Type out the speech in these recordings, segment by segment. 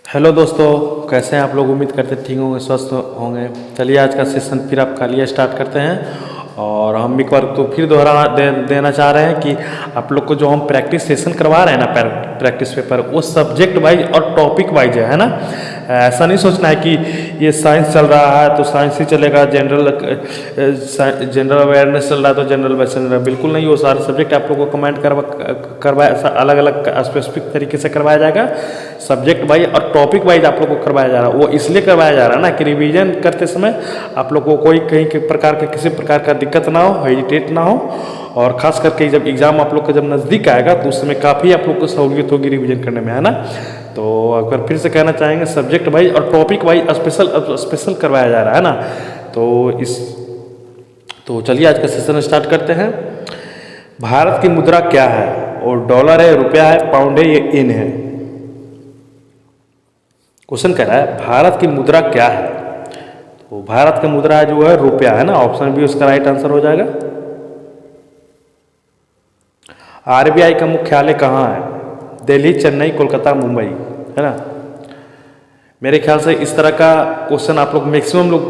Hello दोस्तों, कैसे हैं आप लोग। उम्मीद करते ठीक होंगे, स्वस्थ होंगे। चलिए आज का सेशन फिर आपका लिए स्टार्ट करते हैं। और हम एक बार तो फिर दोहरा देना चाह रहे हैं कि आप लोग को जो हम प्रैक्टिस सेशन करवा रहे हैं ना, प्रैक्टिस पेपर, वो सब्जेक्ट वाइज और टॉपिक वाइज है ना। ऐसा नहीं सोचना है कि ये साइंस चल रहा है तो साइंस ही चलेगा, जनरल अवेयरनेस चल रहा है तो जनरल अवेयरनेस चल रहा है। बिल्कुल नहीं, वो सारे सब्जेक्ट आप लोग को कमेंट करवाया अलग अलग स्पेसिफिक तरीके से करवाया जाएगा। सब्जेक्ट वाइज और टॉपिक वाइज आप लोग को करवाया जा रहा है। वो इसलिए करवाया जा रहा है ना कि रिवीजन करते समय आप लोग को कोई कहीं के प्रकार के किसी प्रकार का दिक्कत ना हो, हेजिटेट ना हो। और खास करके जब एग्जाम आप लोग का जब नज़दीक आएगा तो उस समय काफ़ी आप लोग को सहूलियत होगी रिवीजन करने में, है ना। तो अगर फिर से कहना चाहेंगे सब्जेक्ट वाइज और टॉपिक वाइज स्पेशल करवाया जा रहा है ना। तो चलिए आज का सेशन स्टार्ट करते हैं। भारत की मुद्रा क्या है? और डॉलर है, रुपया है, पाउंड है, ये इन है। क्वेश्चन कह रहा है भारत की मुद्रा क्या है। तो भारत की मुद्रा जो है रुपया है ना। ऑप्शन बी उसका राइट आंसर हो जाएगा। आरबीआई का मुख्यालय कहाँ है? दिल्ली, चेन्नई, कोलकाता, मुंबई, है ना। मेरे ख्याल से इस तरह का क्वेश्चन आप लोग मैक्सिमम लोग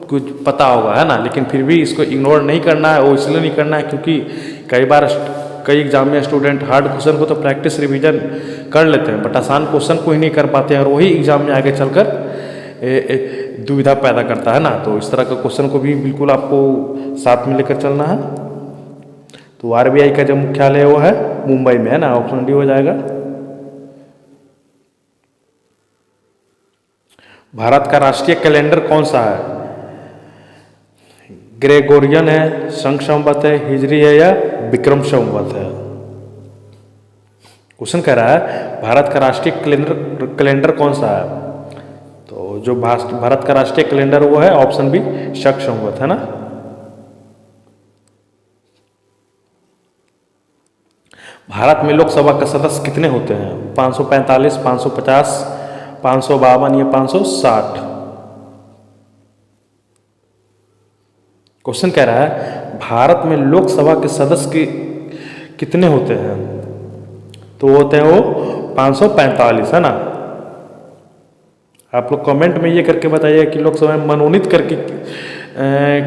कुछ पता होगा, है ना। लेकिन फिर भी इसको इग्नोर नहीं करना है। वो इसलिए नहीं करना है क्योंकि कई एग्जाम में स्टूडेंट हार्ड क्वेश्चन को तो प्रैक्टिस रिवीजन कर लेते हैं, बट आसान क्वेश्चन को ही नहीं कर पाते हैं और वही एग्जाम में आगे चलकर दुविधा पैदा करता है ना। तो इस तरह का क्वेश्चन को भी बिल्कुल आपको साथ में लेकर चलना है। तो आरबीआई का जो मुख्यालय वो है मुंबई में, है ना। ऑप्शन डी हो जाएगा। भारत का राष्ट्रीय कैलेंडर कौन सा है? ग्रेगोरियन है, शंख संवत है, हिजरी है या विक्रम संवत है। क्वेश्चन कह रहा है भारत का राष्ट्रीय कैलेंडर कौन सा है। तो जो भारत का राष्ट्रीय कैलेंडर वो है ऑप्शन बी शक संवत, है ना। भारत में लोकसभा के सदस्य कितने होते हैं? 545, 550, 552 या 560। क्वेश्चन कह रहा है भारत में लोकसभा के सदस्य कितने होते हैं? तो होते हैं वो 545, है ना। आप लोग कमेंट में ये करके बताइए कि लोकसभा में मनोनीत करके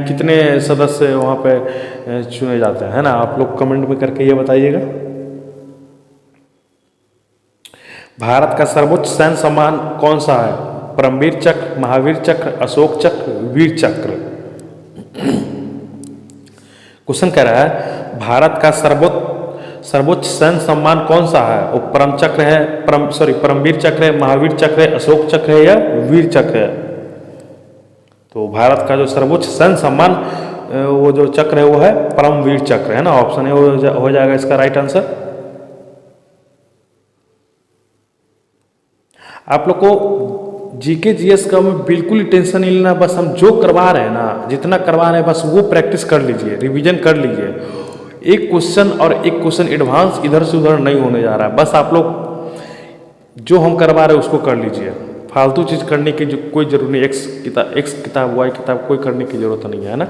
कितने सदस्य वहाँ पे चुने जाते हैं, है ना। आप लोग कमेंट में करके ये बताइएगा। भारत का सर्वोच्च सैन्य सम्मान कौन सा है? परमवीर चक्र, महावीर चक्र, अशोक चक्र, वीर चक्र। क्वेश्चन कह रहा है भारत का सर्वोच्च सैन्य सम्मान कौन सा है? वो परम चक्र है, परमवीर चक्र है, महावीर चक्र है, अशोक चक्र है या वीर चक्र है। तो भारत का जो सर्वोच्च सैन्य सम्मान वो जो चक्र है वो है परमवीर चक्र, है ना। ऑप्शन ए हो जाएगा इसका राइट आंसर। आप लोग को जीके जीएस का में बिल्कुल ही टेंशन नहीं लेना। बस हम जो करवा रहे हैं ना, जितना करवा रहे हैं बस वो प्रैक्टिस कर लीजिए, रिवीजन कर लीजिए। एक क्वेश्चन और एक क्वेश्चन एडवांस इधर से उधर नहीं होने जा रहा है। बस आप लोग जो हम करवा रहे हैं उसको कर लीजिए। फालतू चीज़ करने की जो कोई जरूरत नहीं। एक्स किताब वाई किताब कोई करने की जरूरत नहीं है ना।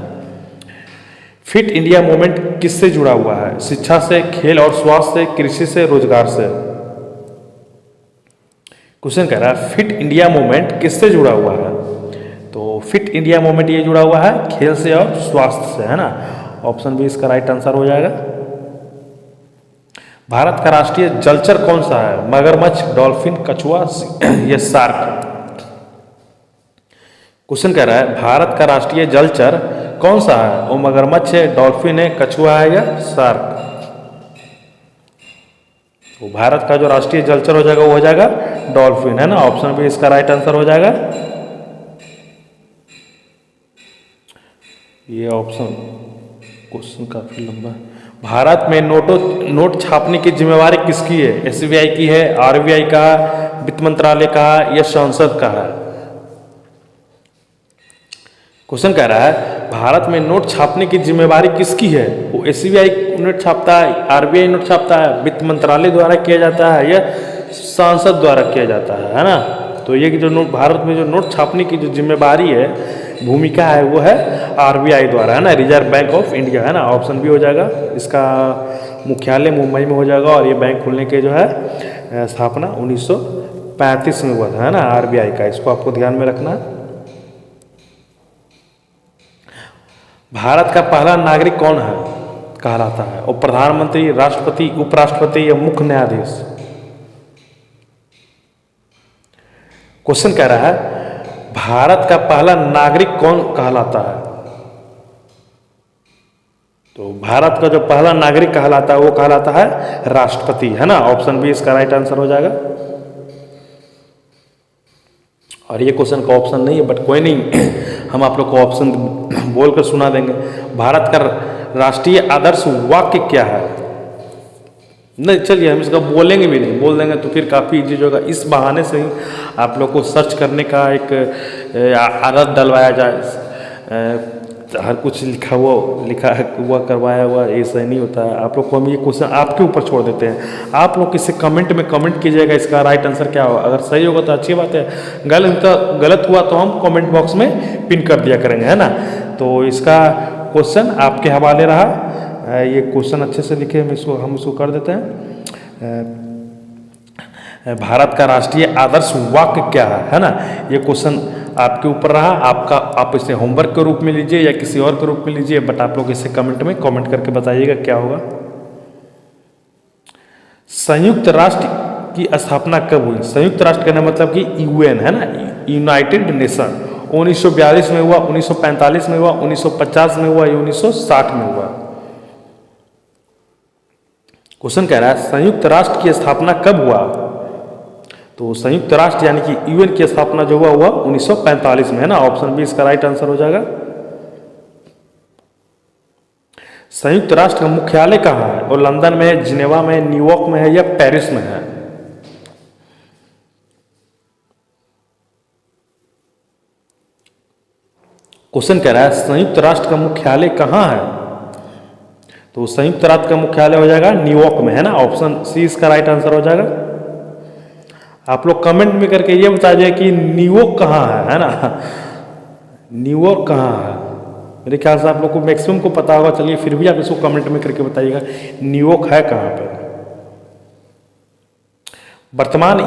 फिट इंडिया मूवमेंट किससे जुड़ा हुआ है? शिक्षा से, खेल और स्वास्थ्य से, कृषि से, रोजगार से। क्वेश्चन कह रहा है फिट इंडिया मूवमेंट किससे जुड़ा हुआ है? तो फिट इंडिया मूवमेंट ये जुड़ा हुआ है खेल से और स्वास्थ्य से, है ना। ऑप्शन बी इसका राइट आंसर हो जाएगा। भारत का राष्ट्रीय जलचर कौन सा है? मगरमच्छ, डॉल्फिन, कछुआ या शार्क। क्वेश्चन कह रहा है भारत का राष्ट्रीय जलचर कौन सा है? वो मगरमच्छ है, डॉल्फिन है, कछुआ है या शार्क। तो भारत का जो राष्ट्रीय जलचर हो जाएगा वो हो जाएगा डॉल्फिन, है ना। ऑप्शन बी इसका राइट आंसर हो जाएगा। ये ऑप्शन क्वेश्चन काफी लंबा है। भारत में नोट छापने की जिम्मेवारी किसकी है? एसबीआई की है, आरबीआई का, वित्त मंत्रालय का या संसद का है। क्वेश्चन कह रहा है भारत में नोट छापने की जिम्मेवारी किसकी है? वो एसबीआई नोट छापता है, आरबीआई नोट छापता है, वित्त मंत्रालय द्वारा किया जाता है या संसद द्वारा किया जाता है ना। तो ये जो नोट भारत में जो नोट छापने की जो जिम्मेवारी है, भूमिका है, वो है आरबीआई द्वारा, है ना। रिजर्व बैंक ऑफ इंडिया, है ना। ऑप्शन बी हो जाएगा। इसका मुख्यालय मुंबई में हो जाएगा और ये बैंक खुलने के जो है स्थापना 1935 में हुआ था, है ना, आरबीआई का, इसको आपको ध्यान में रखना है। भारत का पहला नागरिक कौन है कहलाता है, और प्रधानमंत्री, राष्ट्रपति, उपराष्ट्रपति या मुख्य न्यायाधीश? क्वेश्चन कह रहा है भारत का पहला नागरिक कौन कहलाता है। तो भारत का जो पहला नागरिक कहलाता है वो कहलाता है राष्ट्रपति, है ना। ऑप्शन बी इसका राइट आंसर हो जाएगा। और ये क्वेश्चन का ऑप्शन नहीं है, बट कोई नहीं, हम आप लोग को ऑप्शन बोलकर सुना देंगे। भारत का राष्ट्रीय आदर्श वाक्य क्या है? नहीं, चलिए हम इसका बोलेंगे भी नहीं, बोल देंगे तो फिर काफ़ी इजी होगा। इस बहाने से ही आप लोग को सर्च करने का एक आदत डलवाया जाए। हर कुछ लिखा हुआ करवाया हुआ ऐसा नहीं होता है। आप लोग को हम ये क्वेश्चन आपके ऊपर छोड़ देते हैं। आप लोग इसे कमेंट में कमेंट कीजिएगा इसका राइट आंसर क्या होगा। अगर सही होगा तो अच्छी बात है, गलत हुआ तो हम कमेंट बॉक्स में पिन कर दिया करेंगे, है ना। तो इसका क्वेश्चन आपके हवाले रहा। ये क्वेश्चन अच्छे से लिखे, हम इसको कर देते हैं। भारत का राष्ट्रीय आदर्श वाक्य क्या है ना। ये क्वेश्चन आपके ऊपर रहा। आप इसे होमवर्क के रूप में लीजिए या किसी और के रूप में लीजिए, बट आप लोग इसे कमेंट में कमेंट करके बताइएगा क्या होगा। संयुक्त राष्ट्र की स्थापना कब हुई? संयुक्त राष्ट्र कहने मतलब कि यूएन, है ना, यूनाइटेड नेशन। 1942 में हुआ, 1945 में हुआ, 1950 में हुआ या 1960 में हुआ? क्वेश्चन कह रहा है संयुक्त राष्ट्र की स्थापना कब हुआ? तो संयुक्त राष्ट्र यानी कि यूएन की स्थापना जो हुआ 1945 में, है ना। ऑप्शन बी इसका राइट आंसर हो जाएगा। संयुक्त राष्ट्र का मुख्यालय कहाँ है? और लंदन में है, जिनेवा में है, न्यूयॉर्क में है या पेरिस में है? क्वेश्चन कह रहा है संयुक्त राष्ट्र का मुख्यालय कहाँ है? तो संयुक्त राष्ट्र का मुख्यालय हो जाएगा न्यूयॉर्क में, है ना। ऑप्शन सी इसका राइट आंसर हो जाएगा। आप लोग कमेंट में करके ये बता दीजिए कि न्यूयॉर्क कहाँ है ना। न्यूयॉर्क कहाँ है? मेरे ख्याल से आप लोग को मैक्सिमम को पता होगा, चलिए फिर भी आप इसको कमेंट में करके बताइएगा न्यूयॉर्क है कहाँ पे। वर्तमान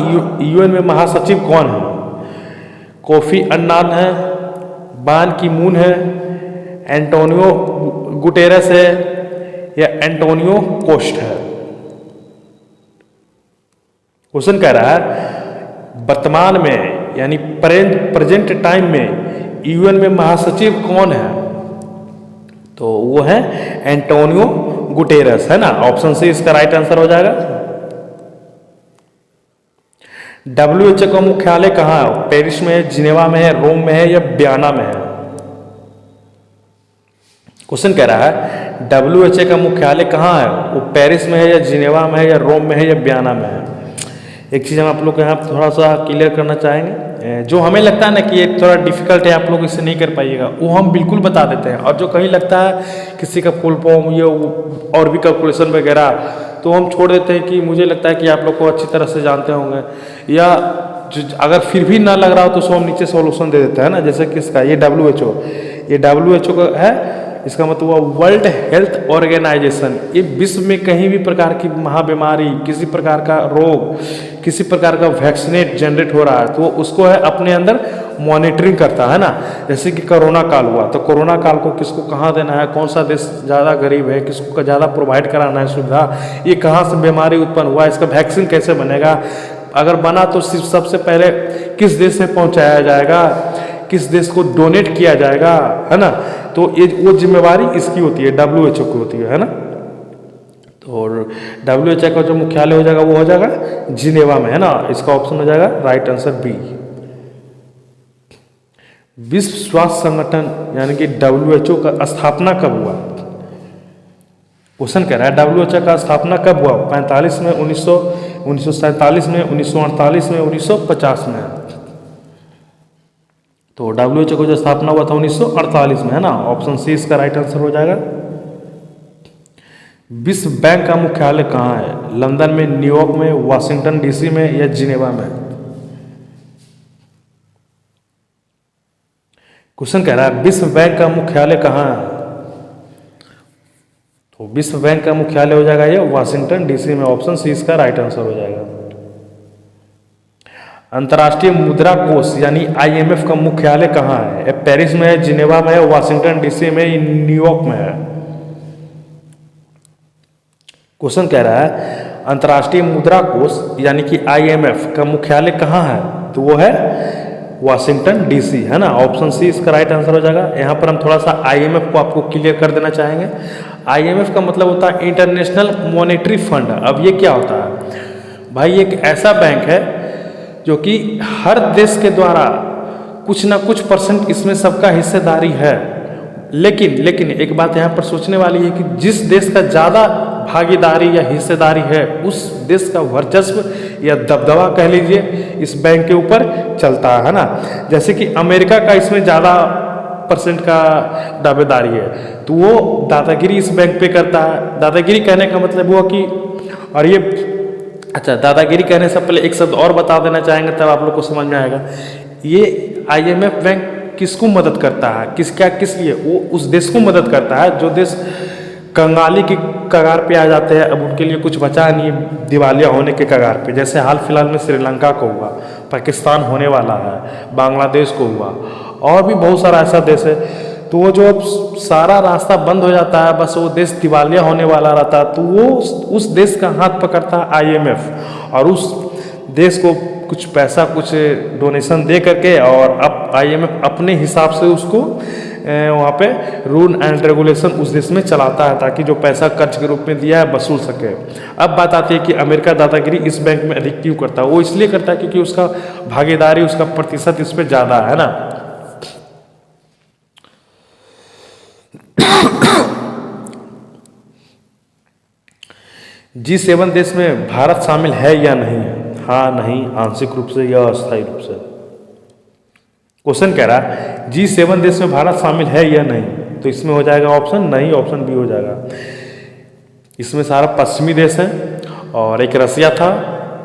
यूएन में महासचिव कौन है? कोफी अन्नान है, बान की मून है, एंटोनियो गुटेरेस है या एंटोनियो कोस्ट है? क्वेश्चन कह रहा है वर्तमान में यानी प्रेजेंट टाइम में यूएन में महासचिव कौन है? तो वो है एंटोनियो गुटेरेस, है ना। ऑप्शन सी इसका राइट आंसर हो जाएगा। WHO का मुख्यालय कहाँ है? पेरिस में है, जिनेवा में है, रोम में है या वियना में है? क्वेश्चन कह रहा है WHO का मुख्यालय कहाँ है? वो पेरिस में है या जिनेवा में है या रोम में है या वियना में है? एक चीज़ हम आप लोग को यहाँ थोड़ा सा क्लियर करना चाहेंगे। जो हमें लगता है ना कि ये थोड़ा डिफिकल्ट है, आप लोग इससे नहीं कर पाइएगा, वो हम बिल्कुल बता देते हैं। और जो कहीं लगता है किसी का फुल फॉर्म या और भी कैलकुलेशन वगैरह, तो हम छोड़ देते हैं कि मुझे लगता है कि आप लोग को अच्छी तरह से जानते होंगे, या अगर फिर भी ना लग रहा हो तो उसको हम नीचे सॉल्यूशन दे देते हैं ना। जैसे किसका, ये WHO का है, इसका मतलब हुआ वर्ल्ड हेल्थ ऑर्गेनाइजेशन। ये विश्व में कहीं भी प्रकार की महाबीमारी, किसी प्रकार का रोग, किसी प्रकार का वैक्सीनेट जनरेट हो रहा है तो उसको है अपने अंदर मॉनिटरिंग करता है ना। जैसे कि कोरोना काल हुआ, तो कोरोना काल को किसको कहाँ देना है, कौन सा देश ज़्यादा गरीब है, किसको ज़्यादा प्रोवाइड कराना है सुविधा, ये कहाँ से बीमारी उत्पन्न हुआ, इसका वैक्सीन कैसे बनेगा, अगर बना तो सिर्फ सबसे पहले किस देश में पहुँचाया जाएगा, किस देश को डोनेट किया जाएगा, है ना। तो ये वो जिम्मेवारी इसकी होती है, WHO की होती है ना। तो WHO का जो मुख्यालय हो जाएगा वो हो जाएगा जिनेवा में, है ना। इसका ऑप्शन हो जाएगा राइट आंसर बी। विश्व स्वास्थ्य संगठन यानी कि WHO का स्थापना कब हुआ? क्वेश्चन कह रहा है WHO का स्थापना कब हुआ? 45 में, 1947 में, 1948 में, 1950 में? तो WHO को जो स्थापना हुआ था 1948 में, है ना। ऑप्शन सी इसका राइट आंसर हो जाएगा। विश्व बैंक का मुख्यालय कहाँ है? लंदन में, न्यूयॉर्क में, वाशिंगटन DC में या जिनेवा में? क्वेश्चन कह रहा है विश्व बैंक का मुख्यालय कहाँ है? तो विश्व बैंक का मुख्यालय हो जाएगा ये वाशिंगटन DC में। ऑप्शन सी इसका राइट आंसर हो जाएगा। अंतर्राष्ट्रीय मुद्रा कोष यानी आईएमएफ का मुख्यालय कहाँ है? ये पेरिस में है, जिनेवा में है, वाशिंगटन डीसी में, न्यूयॉर्क में है। क्वेश्चन कह रहा है अंतर्राष्ट्रीय मुद्रा कोष यानी कि आईएमएफ का मुख्यालय कहाँ है? तो वो है वाशिंगटन डीसी, है ना। ऑप्शन सी इसका राइट आंसर हो जाएगा। यहाँ पर हम थोड़ा सा आईएमएफ को आपको क्लियर कर देना चाहेंगे। आईएमएफ का मतलब होता है इंटरनेशनल मॉनेटरी फंड। अब ये क्या होता है भाई? एक ऐसा बैंक है जो कि हर देश के द्वारा कुछ ना कुछ परसेंट इसमें सबका हिस्सेदारी है। लेकिन एक बात यहाँ पर सोचने वाली है कि जिस देश का ज़्यादा भागीदारी या हिस्सेदारी है उस देश का वर्चस्व या दबदबा कह लीजिए इस बैंक के ऊपर चलता है ना। जैसे कि अमेरिका का इसमें ज़्यादा परसेंट का दावेदारी है तो वो दादागिरी इस बैंक पे करता है। दादागिरी कहने का मतलब हुआ कि और ये अच्छा, दादागिरी कहने से पहले एक शब्द और बता देना चाहेंगे तब आप लोग को समझ में आएगा। ये आईएमएफ बैंक किसको मदद करता है? किस लिए? वो उस देश को मदद करता है जो देश कंगाली की कगार पे आ जाते हैं। अब उनके लिए कुछ बचा नहीं, दिवालिया होने के कगार पे। जैसे हाल फिलहाल में श्रीलंका को हुआ, पाकिस्तान होने वाला है, बांग्लादेश को हुआ और भी बहुत सारा ऐसा देश है। तो वो जो अब सारा रास्ता बंद हो जाता है, बस वो देश दिवालिया होने वाला रहता है, तो वो उस देश का हाथ पकड़ता है आईएमएफ और उस देश को कुछ पैसा, कुछ डोनेशन दे करके और अब आईएमएफ अपने हिसाब से उसको वहाँ पे रूल एंड रेगुलेशन उस देश में चलाता है ताकि जो पैसा कर्ज के रूप में दिया है वसूल सके। अब बात आती है कि अमेरिका दादागिरी इस बैंक में अधिक क्यों करता है? वो इसलिए करता है क्योंकि उसका भागीदारी, उसका प्रतिशत इस पर ज़्यादा है ना। G7 देश में भारत शामिल है या नहीं है? हाँ, नहीं, आंशिक रूप से या अस्थायी रूप से। क्वेश्चन कह रहा है G7 देश में भारत शामिल है या नहीं? तो इसमें हो जाएगा ऑप्शन नहीं, ऑप्शन बी हो जाएगा। इसमें सारा पश्चिमी देश है और एक रसिया था।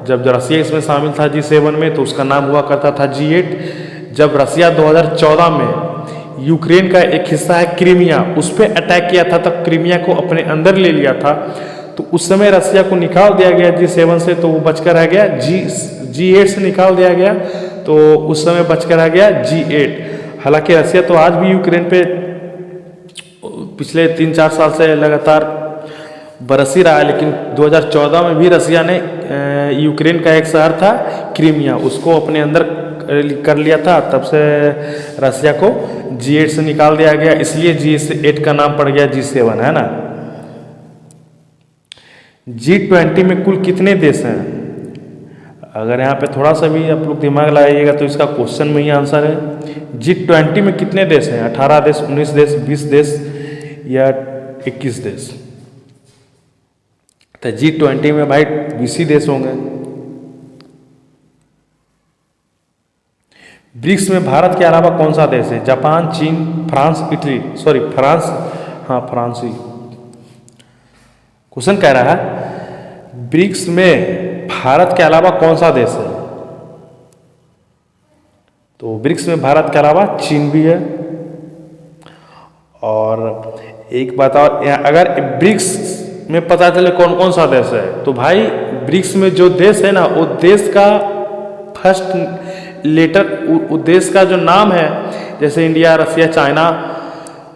जब रसिया इसमें शामिल था G7 में तो उसका नाम हुआ करता था G8। जब रसिया 2014 में यूक्रेन का एक हिस्सा है क्रीमिया, उस पर अटैक किया था, तब क्रीमिया को अपने अंदर ले लिया था, तो उस समय रसिया को निकाल दिया गया G7 से, तो वो बचकर रह गया G8 से निकाल दिया गया, तो उस समय बचकर रह गया G8। हालांकि रसिया तो आज भी यूक्रेन पे पिछले 3-4 साल से लगातार बरस ही रहा है, लेकिन 2014 में भी रसिया ने यूक्रेन का एक शहर था क्रीमिया, उसको अपने अंदर कर लिया था। तब से रसिया को G8 से निकाल दिया गया, इसलिए G8 का नाम पड़ गया G7, है ना। G20 में कुल कितने देश हैं? अगर यहाँ पे थोड़ा सा भी आप लोग दिमाग लगाइएगा तो इसका क्वेश्चन में ही आंसर है। G20 में कितने देश हैं? 18 देश, 19 देश, 20 देश या 21 देश? तो G20 में भाई 20 ही देश होंगे। ब्रिक्स में भारत के अलावा कौन सा देश है? जापान, चीन, फ्रांस, इटली, सॉरी फ्रांस, हाँ फ्रांस ही। क्वेश्चन कह रहा है ब्रिक्स में भारत के अलावा कौन सा देश है? तो ब्रिक्स में भारत के अलावा चीन भी है। और एक बात और, अगर ब्रिक्स में पता चले कौन कौन सा देश है, तो भाई ब्रिक्स में जो देश है ना, वो देश का फर्स्ट लेटर, उस देश का जो नाम है, जैसे इंडिया, रसिया, चाइना,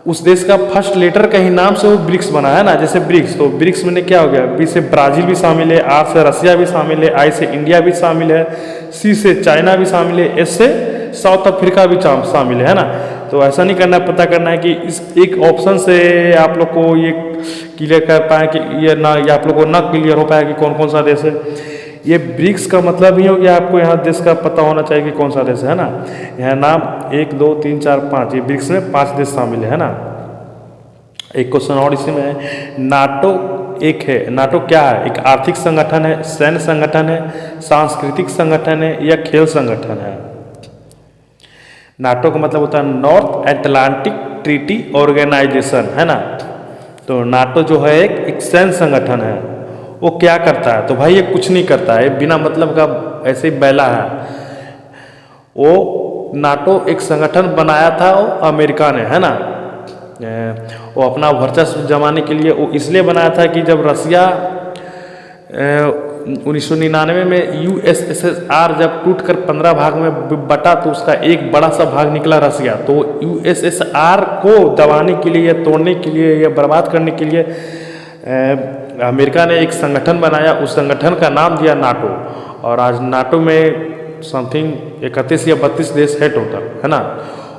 उस देश का फर्स्ट लेटर का ही नाम से वो ब्रिक्स बना है ना। जैसे ब्रिक्स, तो ब्रिक्स में क्या हो गया? बी से ब्राजील भी शामिल है, आर से रसिया भी शामिल है, आई से इंडिया भी शामिल है, सी से चाइना भी शामिल है, एस से साउथ अफ्रीका भी शामिल है ना। तो ऐसा नहीं करना, पता करना है कि इस एक ऑप्शन से आप लोग को ये क्लियर कर पाए कि ये ना, या आप लोग को ना क्लियर हो पाया कि कौन कौन सा देश है। ये ब्रिक्स का मतलब ही हो गया आपको यहाँ देश का पता होना चाहिए कि कौन सा देश है ना। यहाँ नाम 1, 2, 3, 4, 5, ये ब्रिक्स में 5 देश शामिल है ना। एक क्वेश्चन और इसी में है, नाटो एक है, नाटो क्या है? एक आर्थिक संगठन है, सैन्य संगठन है, सांस्कृतिक संगठन है या खेल संगठन है? नाटो का मतलब होता है नॉर्थ एटलांटिक ट्रीटी ऑर्गेनाइजेशन, है ना। तो नाटो जो है एक सैन्य संगठन है। वो क्या करता है? तो भाई ये कुछ नहीं करता है, बिना मतलब का ऐसे ही बैला है। वो नाटो एक संगठन बनाया था वो अमेरिका ने, है ना। वो अपना वर्चस्व जमाने के लिए वो इसलिए बनाया था कि जब रसिया 1999 में यूएसएसआर जब टूटकर 15 भाग में बटा तो उसका एक बड़ा सा भाग निकला रसिया। तो यूएसएसआर को दबाने के लिए, तोड़ने के लिए या बर्बाद करने के लिए अमेरिका ने एक संगठन बनाया। उस संगठन का नाम दिया नाटो। और आज नाटो में समथिंग 31 या 32 देश है टोटल, है ना।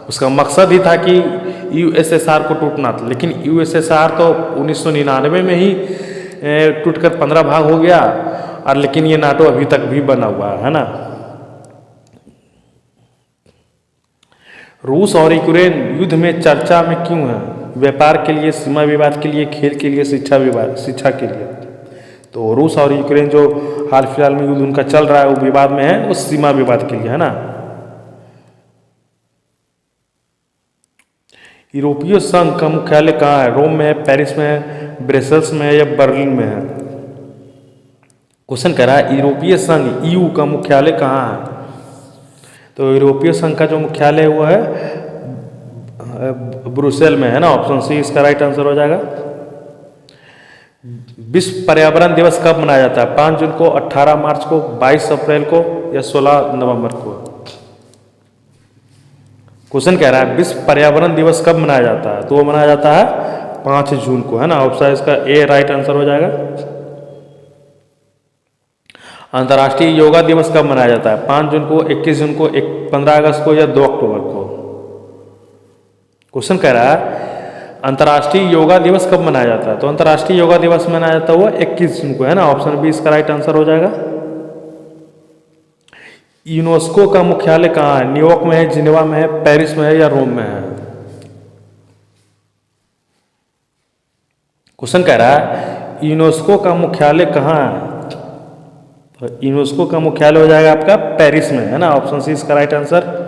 उसका मकसद ही था कि यूएसएसआर को टूटना था, लेकिन यूएसएसआर तो 1999 में ही टूटकर 15 भाग हो गया। और लेकिन ये नाटो अभी तक भी बना हुआ है ना। रूस और यूक्रेन युद्ध में चर्चा में क्यों है? व्यापार के लिए, सीमा विवाद के लिए, खेल के लिए, शिक्षा के लिए। तो रूस और यूक्रेन जो हाल फिलहाल में युद्ध उनका चल रहा है वो विवाद में है, वो सीमा विवाद के लिए है ना। यूरोपीय संघ का मुख्यालय कहाँ है? रोम में है, पेरिस में है, ब्रसेल्स में है या बर्लिन में है? क्वेश्चन कह रहा है यूरोपीय संघ ईयू का मुख्यालय कहाँ है? तो यूरोपीय संघ का जो मुख्यालय हुआ है ब्रुसेल में है ना। ऑप्शन सी इसका राइट आंसर हो जाएगा। विश्व पर्यावरण दिवस कब मनाया जाता है? 5 जून को, 18 मार्च को, 22 अप्रैल को या 16 नवंबर को? क्वेश्चन कह रहा है विश्व पर्यावरण दिवस कब मनाया जाता है? तो वो मनाया जाता है 5 जून को, है ना। ऑप्शन इसका ए राइट आंसर हो जाएगा। अंतर्राष्ट्रीय योगा दिवस कब मनाया जाता है? 5 जून को, 21 जून को, 15 अगस्त को या 2 अक्टूबर को? क्वेश्चन कह रहा है अंतर्राष्ट्रीय योगा दिवस कब मनाया जाता है? तो अंतर्राष्ट्रीय योगा दिवस मनाया जाता है वो 21 जून को, है ना। ऑप्शन बी इसका राइट आंसर हो जाएगा। यूनेस्को का मुख्यालय कहाँ है? न्यूयॉर्क में है, जिनेवा में है, पेरिस में है या रोम में है? क्वेश्चन कह रहा है यूनेस्को का मुख्यालय कहाँ है? तो यूनेस्को का मुख्यालय हो जाएगा आपका पेरिस में, है ना। ऑप्शन सी इसका राइट आंसर।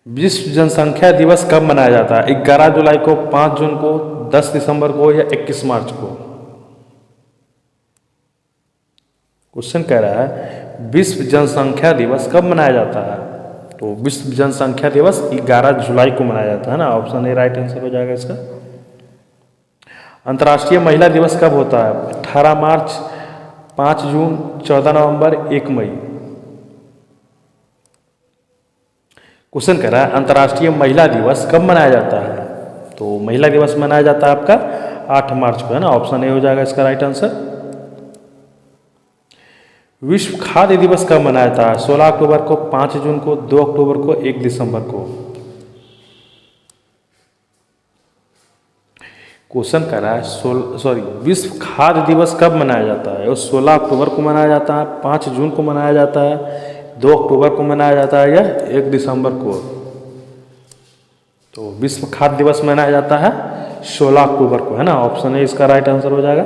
विश्व जनसंख्या दिवस कब मनाया जाता है? 11 जुलाई को, 5 जून को, 10 दिसंबर को या 21 मार्च को? क्वेश्चन कह रहा है विश्व जनसंख्या दिवस कब मनाया जाता है? तो विश्व जनसंख्या दिवस 11 जुलाई को मनाया जाता है ना। ऑप्शन ए राइट आंसर हो जाएगा इसका। अंतर्राष्ट्रीय महिला दिवस कब होता है? 18 मार्च, 5 जून, 14 नवंबर, 1 मई? क्वेश्चन कह रहा है अंतर्राष्ट्रीय महिला दिवस कब मनाया जाता है? तो महिला दिवस मनाया जाता है आपका 8 मार्च को, है ना। ऑप्शन ए हो जाएगा इसका राइट आंसर। विश्व खाद्य दिवस कब मनाया जाता है? 16 अक्टूबर को, 5 जून को, 2 अक्टूबर को, 1 दिसंबर को? क्वेश्चन कर रहा है विश्व खाद्य दिवस कब मनाया जाता है? वो 16 अक्टूबर को मनाया जाता है, 5 जून को मनाया जाता है, 2 अक्टूबर को मनाया जाता है या 1 दिसंबर को? तो विश्व खाद्य दिवस मनाया जाता है 16 अक्टूबर को, है ना। ऑप्शन ए इसका राइट आंसर हो जाएगा।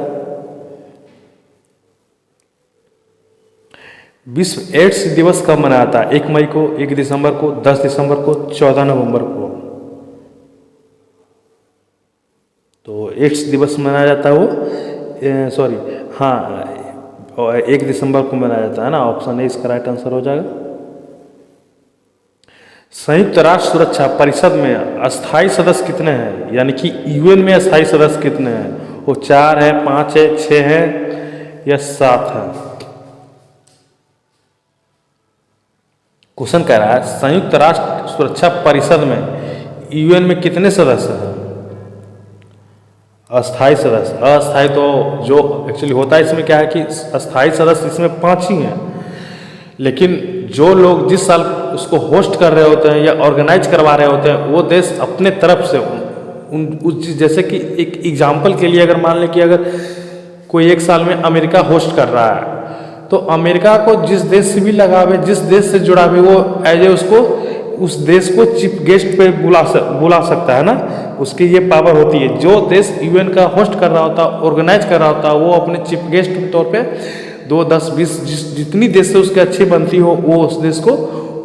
विश्व एड्स दिवस कब मनाया जाता है? 1 मई को, 1 दिसंबर को, 10 दिसंबर को, 14 नवंबर को? तो एड्स दिवस मनाया जाता है वो 1 दिसंबर को मनाया जाता है ना। ऑप्शन ए इसका राइट आंसर हो जाएगा। संयुक्त राष्ट्र सुरक्षा परिषद में अस्थायी सदस्य कितने हैं? यानी कि यूएन में अस्थायी सदस्य कितने हैं? वो 4 है, 5 है, 6 है या 7 है? क्वेश्चन कह रहा है संयुक्त राष्ट्र सुरक्षा परिषद में यूएन में कितने सदस्य हैं? अस्थायी सदस्य। अस्थायी तो जो एक्चुअली होता है इसमें क्या है कि अस्थायी सदस्य इसमें 5 ही हैं, लेकिन जो लोग जिस साल उसको होस्ट कर रहे होते हैं या ऑर्गेनाइज करवा रहे होते हैं वो देश अपने तरफ से जैसे कि एक एग्जाम्पल के लिए अगर मान लें कि अगर कोई एक साल में अमेरिका होस्ट कर रहा है तो अमेरिका को जिस देश से भी लगावे, जिस देश से जुड़ावे, वो एज ए उसको उस देश को चीफ गेस्ट पे बुला सकता है ना। उसकी ये पावर होती है। जो देश यूएन का होस्ट कर रहा होता है, ऑर्गेनाइज कर रहा होता है, वो अपने चीफ गेस्ट के तौर पे 2, 10, 20 जितनी देश से उसकी अच्छी बनती हो वो उस देश को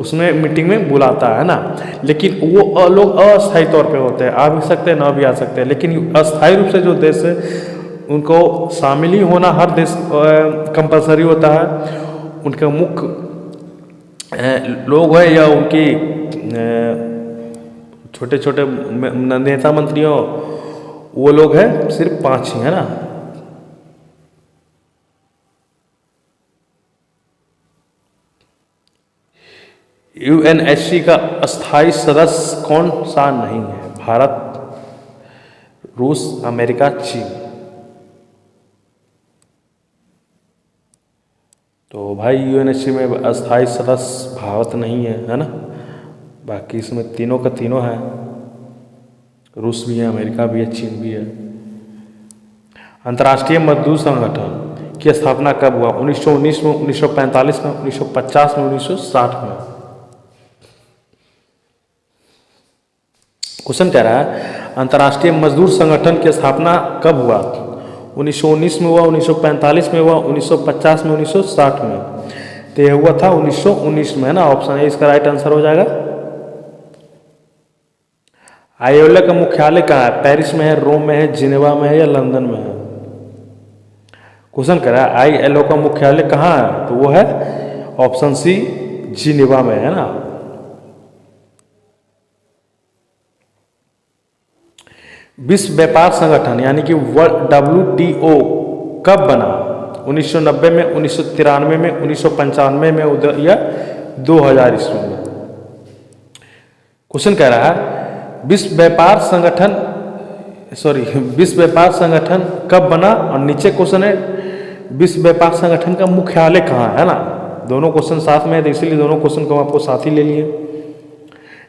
उसमें मीटिंग में बुलाता है ना। लेकिन वो लोग अस्थायी तौर पे होते हैं, आ भी सकते हैं ना भी आ सकते हैं। लेकिन अस्थायी रूप से जो देश है उनको शामिल ही होना हर देश कंपलसरी होता है। उनके मुख्य लोग हैं या उनकी छोटे छोटे नेता मंत्रियों वो लोग हैं सिर्फ 5 ही, है ना। यूएनएससी का अस्थायी सदस्य कौन सा नहीं है? भारत, रूस, अमेरिका, चीन। तो भाई यूएनएससी में अस्थायी सदस्य भारत नहीं है ना। बाकी इसमें तीनों का तीनों है, रूस भी है, अमेरिका भी है, चीन भी है। अंतर्राष्ट्रीय मजदूर संगठन की स्थापना कब हुआ? 1919 में, 1945 में, 1950 में, 1960 में। क्वेश्चन कह रहा है अंतर्राष्ट्रीय मजदूर संगठन की स्थापना कब हुआ? 1919 में हुआ, 1945 में हुआ, 1950 में, 1960 में। तो यह हुआ था 1919 में, है ना। ऑप्शन ए इसका राइट आंसर हो जाएगा। आईएलओ का मुख्यालय कहाँ है? पेरिस में है, रोम में है, जिनेवा में है या लंदन में है? क्वेश्चन कह रहा है आईएलओ का मुख्यालय कहाँ है? तो वो है ऑप्शन सी, जिनेवा में, है ना। विश्व व्यापार संगठन यानी कि WTO कब बना? 1990 में, 1993 में, 1995 में या 2000 ईस्वी में? क्वेश्चन कह रहा है विश्व व्यापार संगठन कब बना, और नीचे क्वेश्चन है विश्व व्यापार संगठन का मुख्यालय कहाँ है ना। दोनों क्वेश्चन साथ में है तो इसीलिए दोनों क्वेश्चन को आपको साथ ही ले लिए।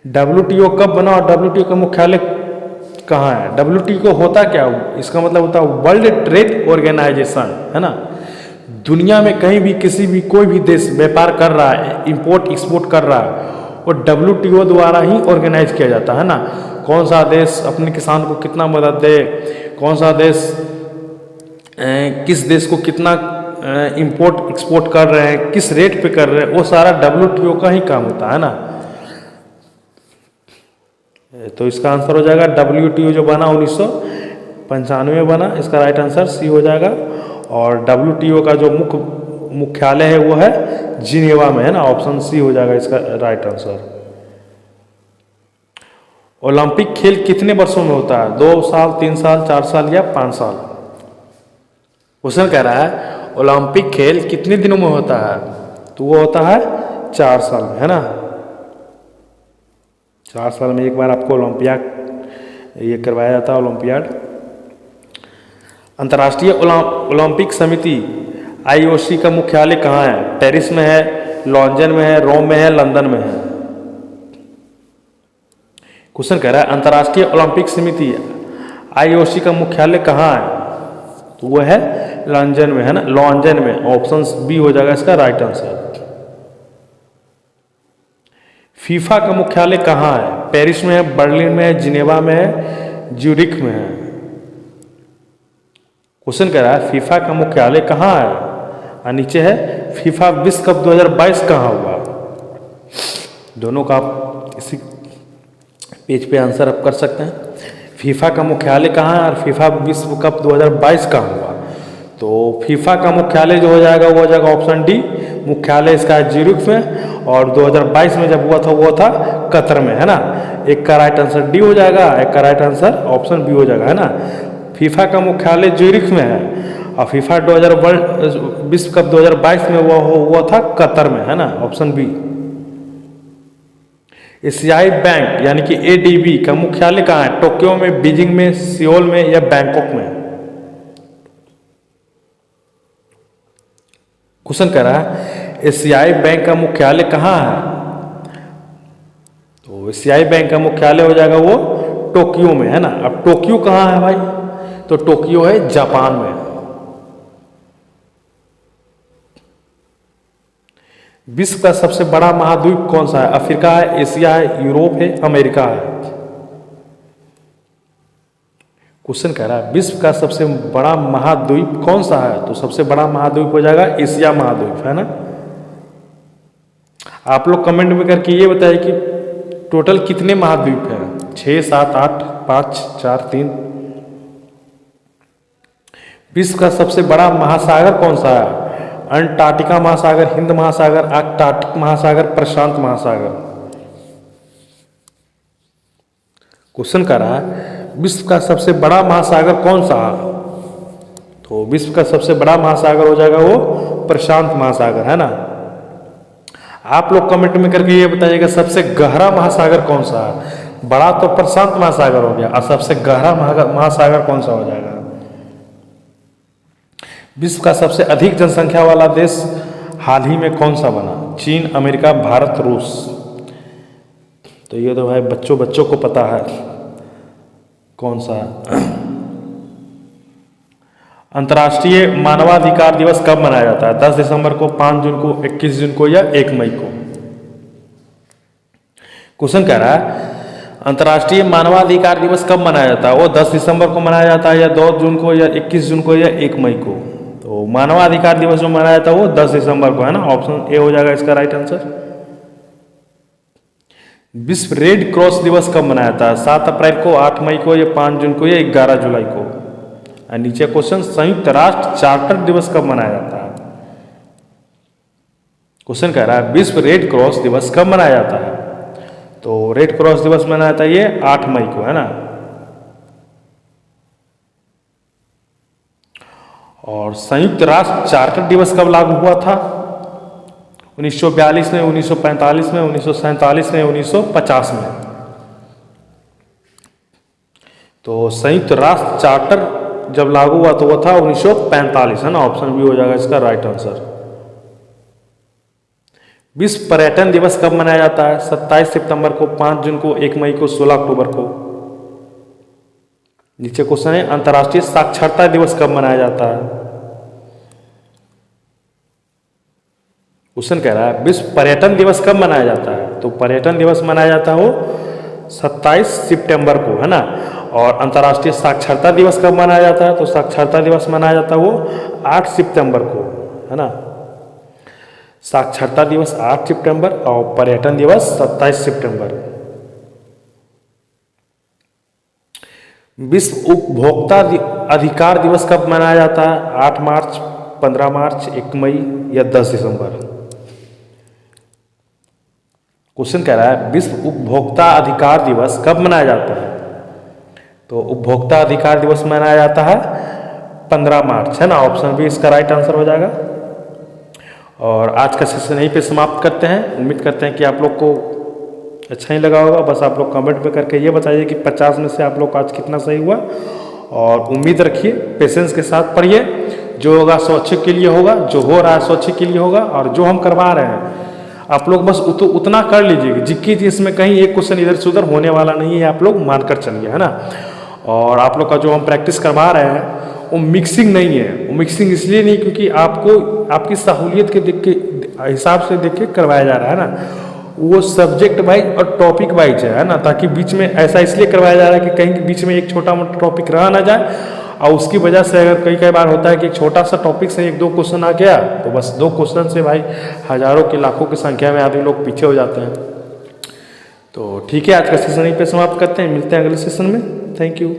WTO कब बना और WTO का मुख्यालय कहाँ है? WTO होता क्या? इसका मतलब होता है वर्ल्ड ट्रेड ऑर्गेनाइजेशन, है ना। दुनिया में कहीं भी किसी भी कोई भी देश व्यापार कर रहा है, इंपोर्ट एक्सपोर्ट कर रहा है, और WTO द्वारा ही ऑर्गेनाइज किया जाता है ना। कौन सा देश अपने किसान को कितना मदद दे, कौन सा देश किस देश को कितना इंपोर्ट एक्सपोर्ट कर रहे हैं, किस रेट पे कर रहे हैं, वो सारा WTO का ही काम होता है ना। तो इसका आंसर हो जाएगा WTO जो बना 1995 में बना, इसका राइट आंसर सी हो जाएगा। और WTO का जो मुख्यालय है वो है जिनेवा में, है ना। ऑप्शन सी हो जाएगा इसका राइट आंसर। ओलंपिक खेल कितने वर्षों में होता है? 2 साल, 3 साल, 4 साल या 5 साल? क्वेश्चन कह रहा है ओलंपिक खेल कितने दिनों में होता है? तो वो होता है 4 साल में, है ना। 4 साल में एक बार आपको ओलंपियाड ये करवाया जाता है, ओलंपियाड। अंतर्राष्ट्रीय ओलंपिक समिति IOC का मुख्यालय कहाँ है? पेरिस में है, लॉन्डन में है, रोम में है, लंदन में है? क्वेश्चन कह रहा है अंतर्राष्ट्रीय ओलंपिक समिति IOC का मुख्यालय कहाँ है? तो वो है लंदन में, है ना, लॉन्डन में। ऑप्शन बी हो जाएगा इसका राइट आंसर। फीफा का मुख्यालय कहाँ है? पेरिस में है, बर्लिन में है, जिनेवा में है, ज्यूरिख में है? क्वेश्चन कह रहा है फीफा का मुख्यालय कहाँ है, और नीचे है फीफा विश्व कप 2022 कहाँ हुआ? दोनों का आप इसी पेज पे आंसर आप कर सकते हैं। फीफा का मुख्यालय कहाँ है और फीफा विश्व कप 2022 कहाँ हुआ? तो फीफा का मुख्यालय जो हो जाएगा वो हो जाएगा ऑप्शन डी, मुख्यालय इसका है ज्यूरिख में, और 2022 में जब हुआ था वो था कतर में, है ना। एक का राइट आंसर डी हो जाएगा, एक का राइट आंसर ऑप्शन बी हो जाएगा, है ना। फीफा का मुख्यालय ज्यूरिख में है और फीफा विश्व कप 2022 में हुआ था कतर में, है ना। Option B. एशियाई बैंक यानी कि ADB का मुख्यालय कहाँ है? टोक्यो में, बीजिंग में, सियोल में या बैंकॉक में? क्वेश्चन कह रहा है एशियाई बैंक का मुख्यालय कहाँ है? तो एशियाई बैंक का मुख्यालय हो जाएगा वो टोक्यो में, है ना। अब टोक्यो कहाँ है भाई? तो टोक्यो है जापान में। विश्व का सबसे बड़ा महाद्वीप कौन सा है? अफ्रीका है, एशिया है, यूरोप है, अमेरिका है? क्वेश्चन कह रहा है विश्व का सबसे बड़ा महाद्वीप कौन सा है? तो सबसे बड़ा महाद्वीप हो जाएगा एशिया महाद्वीप, है ना। आप लोग कमेंट में करके ये बताइए कि टोटल कितने महाद्वीप हैं? 6, 7, 8, 5, 4, 3? विश्व का सबसे बड़ा महासागर कौन सा है? अंटार्कटिका महासागर, हिंद महासागर, आर्कटिक महासागर, प्रशांत महासागर? क्वेश्चन कर रहा है विश्व का सबसे बड़ा महासागर कौन सा है? तो विश्व का सबसे बड़ा महासागर हो जाएगा वो प्रशांत महासागर, है ना। आप लोग कमेंट में करके ये बताइएगा सबसे गहरा महासागर कौन सा है। बड़ा तो प्रशांत महासागर हो गया, और सबसे गहरा महासागर कौन सा हो जाएगा। विश्व का सबसे अधिक जनसंख्या वाला देश हाल ही में कौन सा बना। चीन, अमेरिका, भारत, रूस। तो ये तो भाई बच्चों को पता है कौन सा है। अंतर्राष्ट्रीय मानवाधिकार दिवस कब मनाया जाता है। 10 दिसंबर को, 5 जून को, 21 जून को या 1 मई को। क्वेश्चन कह रहा है अंतर्राष्ट्रीय मानवाधिकार दिवस कब मनाया जाता है। वो 10 दिसंबर को मनाया जाता है, या 2 जून को, या 21 जून को, या 1 मई को। तो मानवाधिकार दिवस जो मनाया जाता है वो 10 दिसंबर को है ना। ऑप्शन ए हो जाएगा इसका राइट आंसर। विश्व रेड क्रॉस दिवस कब मनाया जाता है। 7 अप्रैल को, 8 मई को, या 5 जून को, या 11 जुलाई को। और नीचे क्वेश्चन संयुक्त राष्ट्र चार्टर दिवस कब मनाया जाता है। क्वेश्चन कह रहा है विश्व रेड क्रॉस दिवस कब मनाया जाता है। तो रेड क्रॉस दिवस मनाया जाता है ये 8 मई को है ना। और संयुक्त राष्ट्र चार्टर दिवस कब लागू हुआ था। 1942 में, 1945 में, 1947 में, 1950 में। तो संयुक्त राष्ट्र चार्टर जब लागू हुआ तो वो था 1945 है ना। ऑप्शन बी हो जाएगा इसका राइट आंसर। विश्व पर्यटन दिवस कब मनाया जाता है। 27 सितंबर को, 5 जून को, 1 मई को, 16 अक्टूबर को। नीचे क्वेश्चन है अंतर्राष्ट्रीय साक्षरता दिवस कब मनाया जाता है। क्वेश्चन कह रहा है विश्व पर्यटन दिवस कब मनाया जाता है। तो पर्यटन दिवस मनाया जाता है वो 27 सितंबर को है ना। और अंतर्राष्ट्रीय साक्षरता दिवस कब मनाया जाता है। तो साक्षरता दिवस मनाया जाता है वो 8 सितंबर को है ना। साक्षरता दिवस 8 सितंबर और पर्यटन दिवस 27 सितंबर। विश्व उपभोक्ता अधिकार दिवस कब मनाया जाता है। 8 मार्च, 15 मार्च, 1 मई या 10 दिसंबर। क्वेश्चन कह रहा है विश्व उपभोक्ता अधिकार दिवस कब मनाया जाता है। तो उपभोक्ता अधिकार दिवस मनाया जाता है 15 मार्च है ना। ऑप्शन बी इसका राइट आंसर हो जाएगा। और आज का सेशन यहीं पे समाप्त करते हैं। उम्मीद करते हैं कि आप लोग को अच्छा ही लगा होगा। बस आप लोग कमेंट में करके ये बताइए कि 50 में से आप लोग का आज कितना सही हुआ। और उम्मीद रखिए, पेशेंस के साथ पढ़िए। जो होगा सो अच्छे के लिए होगा, जो हो रहा है सो अच्छे के लिए होगा। और जो हम करवा रहे हैं आप लोग बस उतना कर लीजिएगा। जिक्की जी इसमें कहीं एक क्वेश्चन इधर से उधर होने वाला नहीं है, आप लोग मानकर चलिए है ना। और आप लोग का जो हम प्रैक्टिस करवा रहे हैं वो मिक्सिंग नहीं है। वो मिक्सिंग इसलिए नहीं क्योंकि आपको आपकी सहूलियत के हिसाब से देख के करवाया जा रहा है ना। वो सब्जेक्ट वाइज और टॉपिक वाइज है ना। ताकि बीच में ऐसा इसलिए करवाया जा रहा है कि कहीं बीच में एक छोटा मोटा टॉपिक रह ना जाए। और उसकी वजह से अगर कई बार होता है कि एक छोटा सा टॉपिक से 1-2 क्वेश्चन आ गया तो बस 2 क्वेश्चन से भाई हजारों की लाखों की संख्या में आदमी लोग पीछे हो जाते हैं। तो ठीक है, आज का सेशन यहीं पे समाप्त करते हैं। मिलते हैं अगले सेशन में। Thank you.